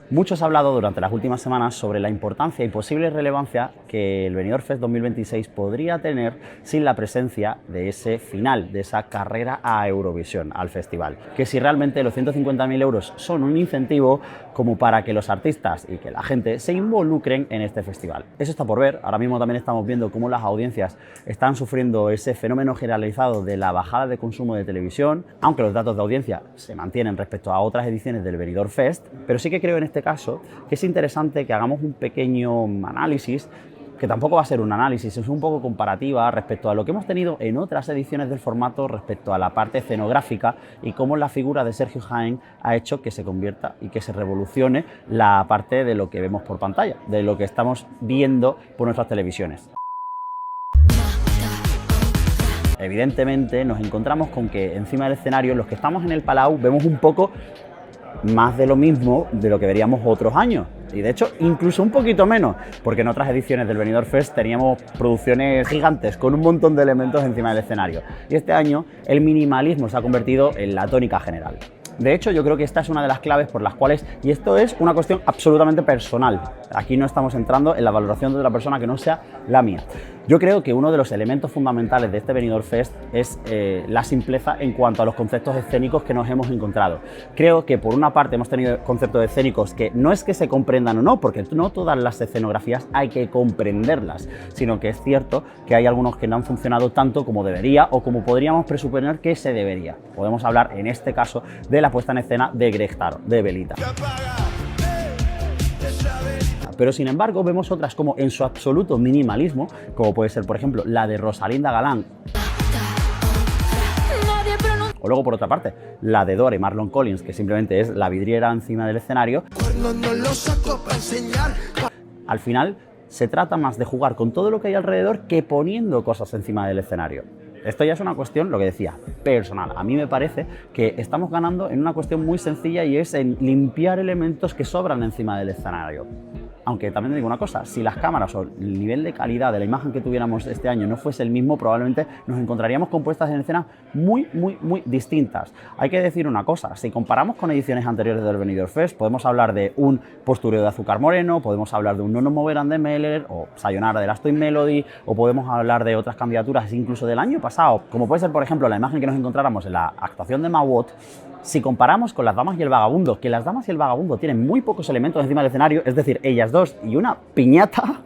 Mucho se ha hablado durante las últimas semanas sobre la importancia y posible relevancia que el Benidorm Fest 2026 podría tener sin la presencia de ese final, de esa carrera a Eurovisión, al festival. Que si realmente los 150.000 euros son un incentivo como para que los artistas y que la gente se involucren en este festival. Eso está por ver. Ahora mismo también estamos viendo cómo las audiencias están sufriendo ese fenómeno generalizado de la bajada de consumo de televisión, aunque los datos de audiencia se mantienen respecto a otras ediciones del Benidorm Fest, pero sí que creo en este caso que es interesante que hagamos un pequeño análisis, que tampoco va a ser un análisis, es un poco comparativa respecto a lo que hemos tenido en otras ediciones del formato respecto a la parte escenográfica y cómo la figura de Sergio Jaén ha hecho que se convierta y que se revolucione la parte de lo que vemos por pantalla, de lo que estamos viendo por nuestras televisiones. Evidentemente nos encontramos con que encima del escenario los que estamos en el Palau vemos un poco más de lo mismo de lo que veríamos otros años, y de hecho incluso un poquito menos, porque en otras ediciones del Benidorm Fest teníamos producciones gigantes con un montón de elementos encima del escenario, y este año el minimalismo se ha convertido en la tónica general. De hecho, yo creo que esta es una de las claves por las cuales, y esto es una cuestión absolutamente personal, aquí no estamos entrando en la valoración de otra persona que no sea la mía. Yo creo que uno de los elementos fundamentales de este Benidorm Fest es la simpleza en cuanto a los conceptos escénicos que nos hemos encontrado. Creo que por una parte hemos tenido conceptos escénicos que no es que se comprendan o no, porque no todas las escenografías hay que comprenderlas, sino que es cierto que hay algunos que no han funcionado tanto como debería o como podríamos presuponer que se debería. Podemos hablar en este caso de la puesta en escena de Greg Taro, de Velita. Pero sin embargo vemos otras como en su absoluto minimalismo, como puede ser por ejemplo la de Rosalinda Galán, o luego por otra parte la de Dora y Marlon Collins, que simplemente es la vidriera encima del escenario. Al final se trata más de jugar con todo lo que hay alrededor que poniendo cosas encima del escenario. Esto ya es una cuestión, lo que decía, personal. A mí me parece que estamos ganando en una cuestión muy sencilla, y es en limpiar elementos que sobran encima del escenario. Aunque también digo una cosa, si las cámaras o el nivel de calidad de la imagen que tuviéramos este año no fuese el mismo, probablemente nos encontraríamos con puestas en escena muy distintas. Hay que decir una cosa, si comparamos con ediciones anteriores del Benidorm Fest, podemos hablar de un Postureo de Azúcar Moreno, podemos hablar de un No Nos Moverán de Meller, o Sayonara de Last Toy Melody, o podemos hablar de otras candidaturas incluso del año pasado, como puede ser por ejemplo la imagen que nos encontráramos en la actuación de Mawot. Si comparamos con Las Damas y el Vagabundo, que Las Damas y el Vagabundo tienen muy pocos elementos encima del escenario, es decir, ellas dos y una piñata,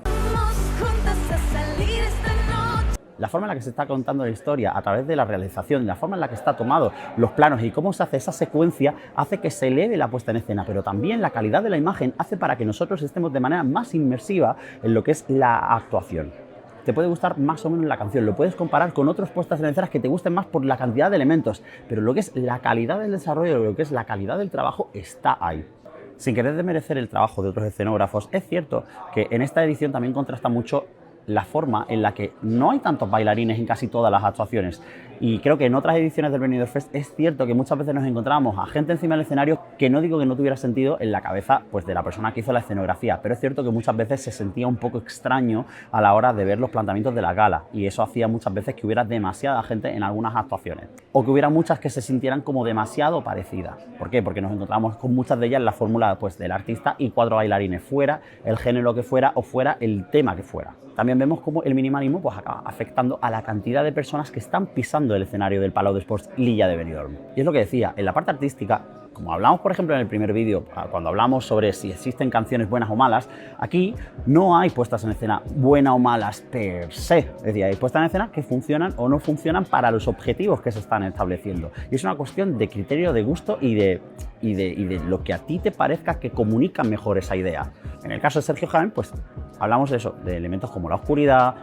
la forma en la que se está contando la historia a través de la realización, la forma en la que está tomado los planos y cómo se hace esa secuencia, hace que se eleve la puesta en escena, pero también la calidad de la imagen hace para que nosotros estemos de manera más inmersiva en lo que es la actuación. Te puede gustar más o menos la canción, lo puedes comparar con otras puestas en escena que te gusten más por la cantidad de elementos, pero lo que es la calidad del desarrollo, lo que es la calidad del trabajo, está ahí. Sin querer desmerecer el trabajo de otros escenógrafos, es cierto que en esta edición también contrasta mucho la forma en la que no hay tantos bailarines en casi todas las actuaciones, y creo que en otras ediciones del Benidorm Fest es cierto que muchas veces nos encontrábamos a gente encima del escenario que no digo que no tuviera sentido en la cabeza pues de la persona que hizo la escenografía, pero es cierto que muchas veces se sentía un poco extraño a la hora de ver los planteamientos de la gala, y eso hacía muchas veces que hubiera demasiada gente en algunas actuaciones, o que hubiera muchas que se sintieran como demasiado parecidas. ¿Por qué? Porque nos encontramos con muchas de ellas en la fórmula pues del artista y 4 bailarines, fuera el género que fuera o fuera el tema que fuera. También vemos cómo el minimalismo pues acaba afectando a la cantidad de personas que están pisando el escenario del Palau d'Esports L'Illa de Benidorm. Y es lo que decía, en la parte artística, como hablamos por ejemplo en el primer vídeo, cuando hablamos sobre si existen canciones buenas o malas, aquí no hay puestas en escena buenas o malas per se. Es decir, hay puestas en escena que funcionan o no funcionan para los objetivos que se están estableciendo. Y es una cuestión de criterio, de gusto y de lo que a ti te parezca que comunica mejor esa idea. En el caso de Sergio Jaén, pues hablamos de eso, de elementos como la oscuridad,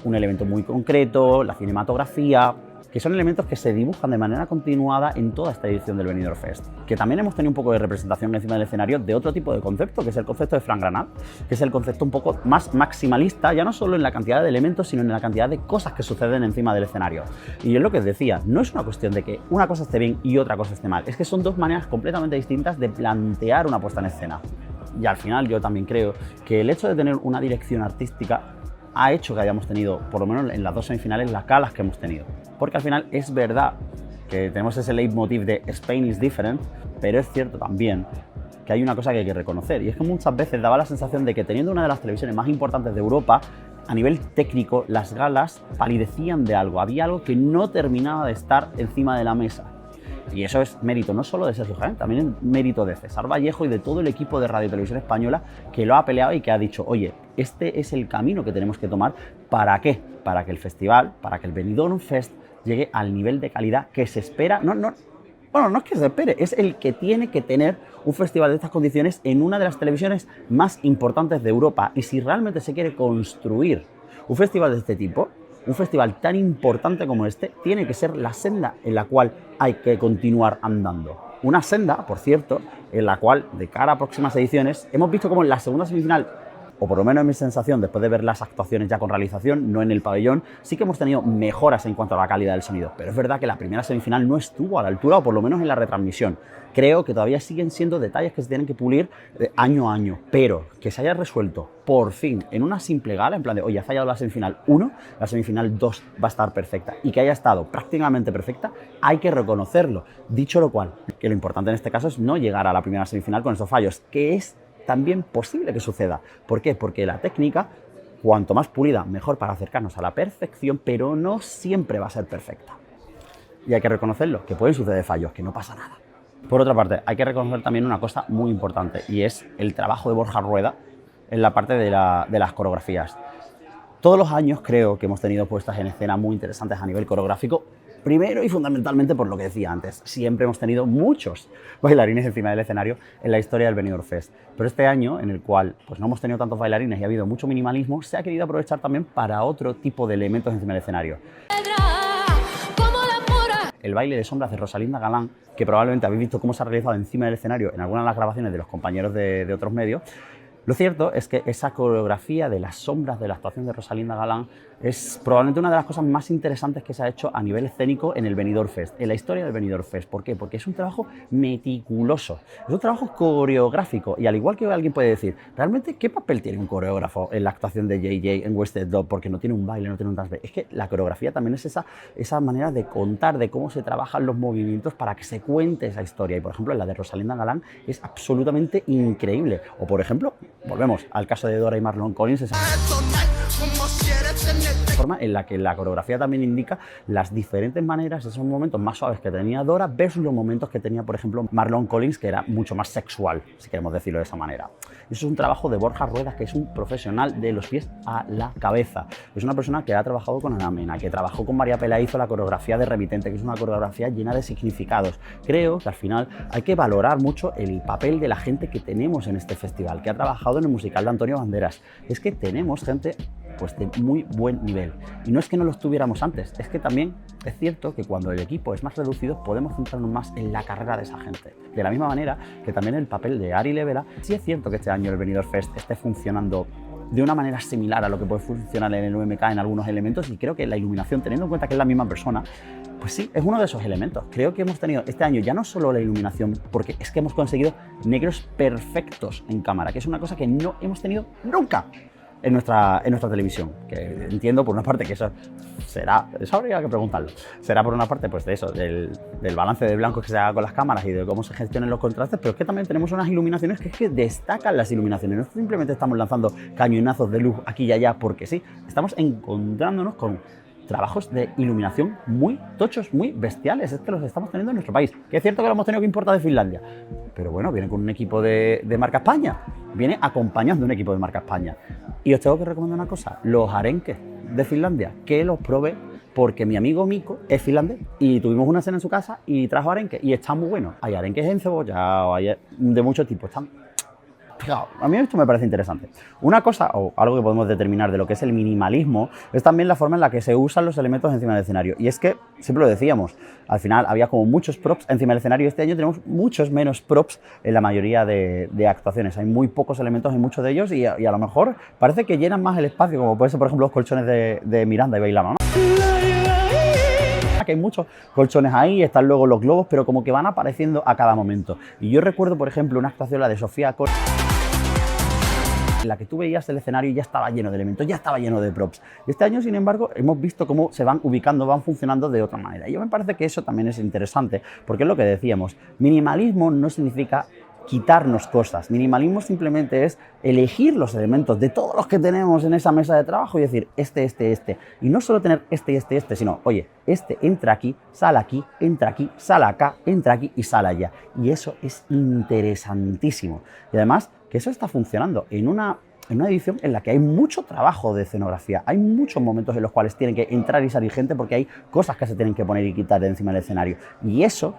un elemento muy concreto, la cinematografía, que son elementos que se dibujan de manera continuada en toda esta edición del Benidorm Fest. Que también hemos tenido un poco de representación encima del escenario de otro tipo de concepto, que es el concepto de Frank Granat, que es el concepto un poco más maximalista, ya no solo en la cantidad de elementos, sino en la cantidad de cosas que suceden encima del escenario. Y es lo que os decía, no es una cuestión de que una cosa esté bien y otra cosa esté mal, es que son dos maneras completamente distintas de plantear una puesta en escena. Y al final yo también creo que el hecho de tener una dirección artística ha hecho que hayamos tenido, por lo menos en las 2 semifinales, las galas que hemos tenido. Porque al final es verdad que tenemos ese leitmotiv de Spain is different, pero es cierto también que hay una cosa que hay que reconocer, y es que muchas veces daba la sensación de que teniendo una de las televisiones más importantes de Europa, a nivel técnico, las galas palidecían de algo, había algo que no terminaba de estar encima de la mesa. Y eso es mérito no solo de Sergio Jaén, también es mérito de César Vallejo y de todo el equipo de Radio y Televisión Española que lo ha peleado y que ha dicho, oye, este es el camino que tenemos que tomar. ¿Para qué? Para que el festival, para que el Benidorm Fest llegue al nivel de calidad que se espera. No es que se espere, es el que tiene que tener un festival de estas condiciones en una de las televisiones más importantes de Europa. Y si realmente se quiere construir un festival de este tipo, un festival tan importante como este, tiene que ser la senda en la cual hay que continuar andando. Una senda, por cierto, en la cual, de cara a próximas ediciones, hemos visto como en la segunda semifinal, o por lo menos en mi sensación, después de ver las actuaciones ya con realización, no en el pabellón, sí que hemos tenido mejoras en cuanto a la calidad del sonido. Pero es verdad que la primera semifinal no estuvo a la altura, o por lo menos en la retransmisión. Creo que todavía siguen siendo detalles que se tienen que pulir año a año, pero que se haya resuelto por fin en una simple gala, en plan de, oye, ha fallado la semifinal 1, la semifinal 2 va a estar perfecta, y que haya estado prácticamente perfecta, hay que reconocerlo. Dicho lo cual, que lo importante en este caso es no llegar a la primera semifinal con esos fallos, que es también posible que suceda. ¿Por qué? Porque la técnica, cuanto más pulida, mejor para acercarnos a la perfección, pero no siempre va a ser perfecta. Y hay que reconocerlo, que pueden suceder fallos, que no pasa nada. Por otra parte, hay que reconocer también una cosa muy importante, y es el trabajo de Borja Rueda en la parte de las coreografías. Todos los años creo que hemos tenido puestas en escena muy interesantes a nivel coreográfico. Primero y fundamentalmente por lo que decía antes, siempre hemos tenido muchos bailarines encima del escenario en la historia del Benidorm Fest. Pero este año, en el cual pues no hemos tenido tantos bailarines y ha habido mucho minimalismo, se ha querido aprovechar también para otro tipo de elementos encima del escenario. El baile de sombras de Rosalinda Galán, que probablemente habéis visto cómo se ha realizado encima del escenario en algunas de las grabaciones de los compañeros de otros medios. Lo cierto es que esa coreografía de las sombras de la actuación de Rosalinda Galán es probablemente una de las cosas más interesantes que se ha hecho a nivel escénico en el Benidorm Fest, en la historia del Benidorm Fest. ¿Por qué? Porque es un trabajo meticuloso, es un trabajo coreográfico, y al igual que alguien puede decir, ¿realmente qué papel tiene un coreógrafo en la actuación de JJ en Wasted Dog? Porque no tiene un baile, no tiene un dance. Es que la coreografía también es esa manera de contar, de cómo se trabajan los movimientos para que se cuente esa historia. Y por ejemplo, la de Rosalinda Galán es absolutamente increíble. O por ejemplo, volvemos al caso de Dora y Marlon Collins, esa forma en la que la coreografía también indica las diferentes maneras, esos momentos más suaves que tenía Dora versus los momentos que tenía, por ejemplo, Marlon Collins, que era mucho más sexual, si queremos decirlo de esa manera. Eso es un trabajo de Borja Rueda, que es un profesional de los pies a la cabeza. Es una persona que ha trabajado con Ana Mena, que trabajó con María Pela, hizo la coreografía de Remitente, que es una coreografía llena de significados. Creo que al final hay que valorar mucho el papel de la gente que tenemos en este festival, que ha trabajado en el musical de Antonio Banderas. Es que tenemos gente pues de muy buen nivel. Y no es que no los tuviéramos antes, es que también es cierto que cuando el equipo es más reducido podemos centrarnos más en la carrera de esa gente. De la misma manera que también el papel de Ari Levela, sí es cierto que este año el Benidorm Fest esté funcionando de una manera similar a lo que puede funcionar en el UMK en algunos elementos, y creo que la iluminación, teniendo en cuenta que es la misma persona, pues sí, es uno de esos elementos. Creo que hemos tenido este año ya no solo la iluminación, porque es que hemos conseguido negros perfectos en cámara, que es una cosa que no hemos tenido nunca en nuestra televisión, que entiendo por una parte que eso habría que preguntarlo, será por una parte pues de eso, del balance de blancos que se haga con las cámaras y de cómo se gestionen los contrastes, pero es que también tenemos unas iluminaciones que es que destacan las iluminaciones, no simplemente estamos lanzando cañonazos de luz aquí y allá porque sí, estamos encontrándonos con trabajos de iluminación muy tochos, muy bestiales, es que los estamos teniendo en nuestro país, que es cierto que lo hemos tenido que importar de Finlandia, pero bueno, viene con un equipo de marca España, viene acompañando un equipo de marca España. Y os tengo que recomendar una cosa, los arenques de Finlandia, que los probé porque mi amigo Mico es finlandés y tuvimos una cena en su casa y trajo arenques y están muy buenos. Hay arenques encebollados, hay de muchos tipos, están... A mí esto me parece interesante. Una cosa, o algo que podemos determinar de lo que es el minimalismo, es también la forma en la que se usan los elementos encima del escenario. Y es que, siempre lo decíamos, al final había como muchos props encima del escenario, y este año tenemos muchos menos props en la mayoría de actuaciones. Hay muy pocos elementos en muchos de ellos y a lo mejor parece que llenan más el espacio, como puede ser, por ejemplo, los colchones de Miranda y Bailando, ¿no? Que hay muchos colchones ahí, están luego los globos, pero como que van apareciendo a cada momento. Y yo recuerdo, por ejemplo, una actuación, la de Sofía Cor, en la que tú veías el escenario y ya estaba lleno de elementos, ya estaba lleno de props. Y este año, sin embargo, hemos visto cómo se van ubicando, van funcionando de otra manera. Y yo me parece que eso también es interesante, porque es lo que decíamos, minimalismo no significa quitarnos cosas. Minimalismo simplemente es elegir los elementos de todos los que tenemos en esa mesa de trabajo y decir este. Y no solo tener este, sino, oye, este entra aquí, sale aquí, entra aquí, sale acá, entra aquí y sale allá. Y eso es interesantísimo. Y además que eso está funcionando en una edición en la que hay mucho trabajo de escenografía. Hay muchos momentos en los cuales tienen que entrar y salir gente porque hay cosas que se tienen que poner y quitar de encima del escenario. Y eso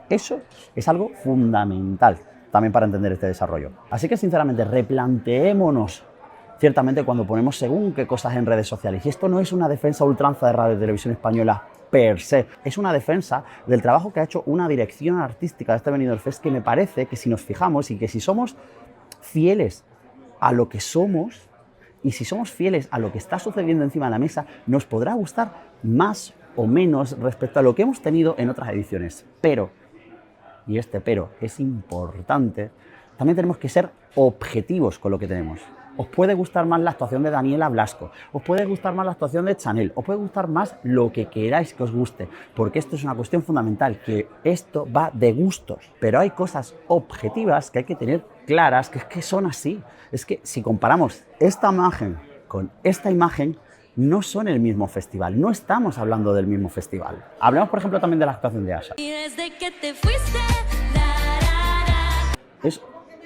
es algo fundamental también para entender este desarrollo. Así que, sinceramente, replanteémonos ciertamente cuando ponemos según qué cosas en redes sociales. Y esto no es una defensa a ultranza de Radio y Televisión Española per se, es una defensa del trabajo que ha hecho una dirección artística de este Benidorm Fest que me parece que si nos fijamos y que si somos fieles a lo que somos y si somos fieles a lo que está sucediendo encima de la mesa, nos podrá gustar más o menos respecto a lo que hemos tenido en otras ediciones. Pero, y este pero es importante, también tenemos que ser objetivos con lo que tenemos. Os puede gustar más la actuación de Daniela Blasco, os puede gustar más la actuación de Chanel, os puede gustar más lo que queráis que os guste, porque esto es una cuestión fundamental, que esto va de gustos, pero hay cosas objetivas que hay que tener claras, que es que son así. Es que si comparamos esta imagen con esta imagen, no son el mismo festival, no estamos hablando del mismo festival. Hablemos, por ejemplo, también de la actuación de Asha. Y desde que te fuiste,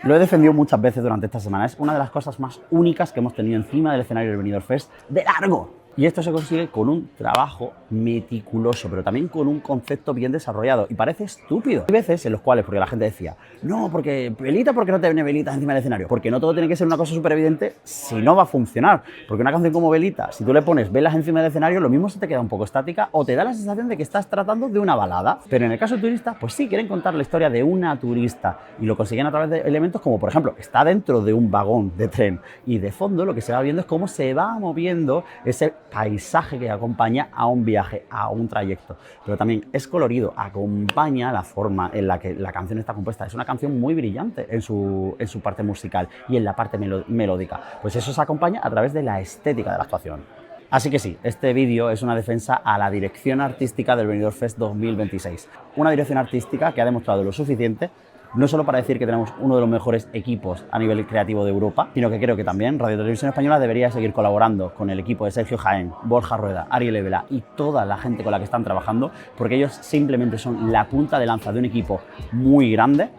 Lo he defendido muchas veces durante esta semana. Es una de las cosas más únicas que hemos tenido encima del escenario del Benidorm Fest de largo. Y esto se consigue con un trabajo meticuloso, pero también con un concepto bien desarrollado. Y parece estúpido. Hay veces en los cuales, porque la gente decía, no, porque velita, ¿por qué no te viene velitas encima del escenario? Porque no todo tiene que ser una cosa súper evidente si no va a funcionar. Porque una canción como Velita, si tú le pones velas encima del escenario, lo mismo se te queda un poco estática o te da la sensación de que estás tratando de una balada. Pero en el caso de Turista, pues sí, quieren contar la historia de una turista y lo consiguen a través de elementos como, por ejemplo, está dentro de un vagón de tren y de fondo lo que se va viendo es cómo se va moviendo ese paisaje que acompaña a un viaje, a un trayecto. Pero también es colorido, acompaña la forma en la que la canción está compuesta. Es una canción muy brillante en su parte musical y en la parte melódica. Pues eso se acompaña a través de la estética de la actuación. Así que sí, este vídeo es una defensa a la dirección artística del Benidorm Fest 2026. Una dirección artística que ha demostrado lo suficiente, no solo para decir que tenemos uno de los mejores equipos a nivel creativo de Europa, sino que creo que también Radio Televisión Española debería seguir colaborando con el equipo de Sergio Jaén, Borja Rueda, Ariel Evela y toda la gente con la que están trabajando, porque ellos simplemente son la punta de lanza de un equipo muy grande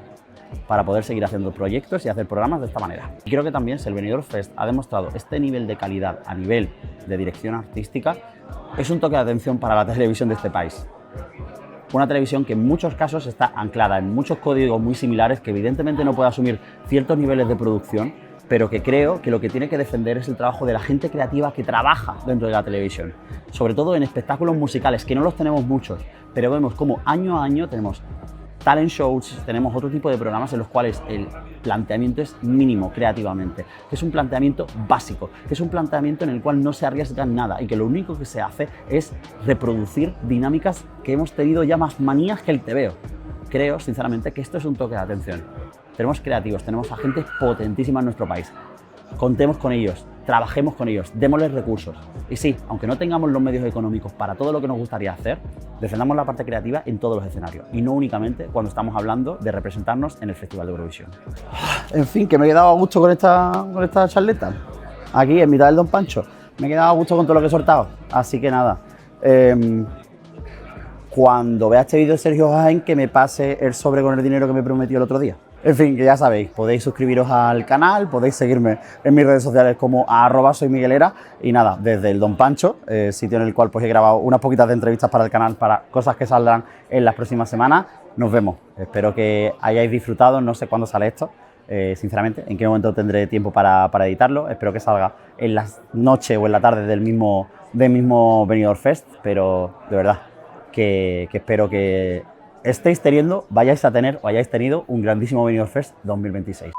para poder seguir haciendo proyectos y hacer programas de esta manera. Y creo que también si el Benidorm Fest ha demostrado este nivel de calidad a nivel de dirección artística, es un toque de atención para la televisión de este país. Una televisión que en muchos casos está anclada en muchos códigos muy similares, que evidentemente no puede asumir ciertos niveles de producción, pero que creo que lo que tiene que defender es el trabajo de la gente creativa que trabaja dentro de la televisión, sobre todo en espectáculos musicales, que no los tenemos muchos, pero vemos como año a año tenemos talent shows, tenemos otro tipo de programas en los cuales el planteamiento es mínimo creativamente, que es un planteamiento básico, que es un planteamiento en el cual no se arriesga nada y que lo único que se hace es reproducir dinámicas que hemos tenido ya más manías que el tebeo. Creo, sinceramente, que esto es un toque de atención. Tenemos creativos, tenemos a gente potentísima en nuestro país. Contemos con ellos, trabajemos con ellos, démosles recursos. Y sí, aunque no tengamos los medios económicos para todo lo que nos gustaría hacer, defendamos la parte creativa en todos los escenarios y no únicamente cuando estamos hablando de representarnos en el Festival de Eurovisión. En fin, que me he quedado a gusto con esta charleta. Aquí, en mitad del Don Pancho. Me he quedado a gusto con todo lo que he soltado. Así que nada. Cuando vea este vídeo de Sergio Jaén, que me pase el sobre con el dinero que me prometió el otro día. En fin, que ya sabéis, podéis suscribiros al canal, podéis seguirme en mis redes sociales como @soymiguelera y nada, desde el Don Pancho, sitio en el cual pues he grabado unas poquitas de entrevistas para el canal, para cosas que saldrán en las próximas semanas. Nos vemos, espero que hayáis disfrutado, no sé cuándo sale esto, sinceramente, en qué momento tendré tiempo para editarlo, espero que salga en la noche o en la tarde del mismo Benidorm Fest, pero de verdad que espero que estéis teniendo, vayáis a tener o hayáis tenido un grandísimo Benidorm Fest 2026.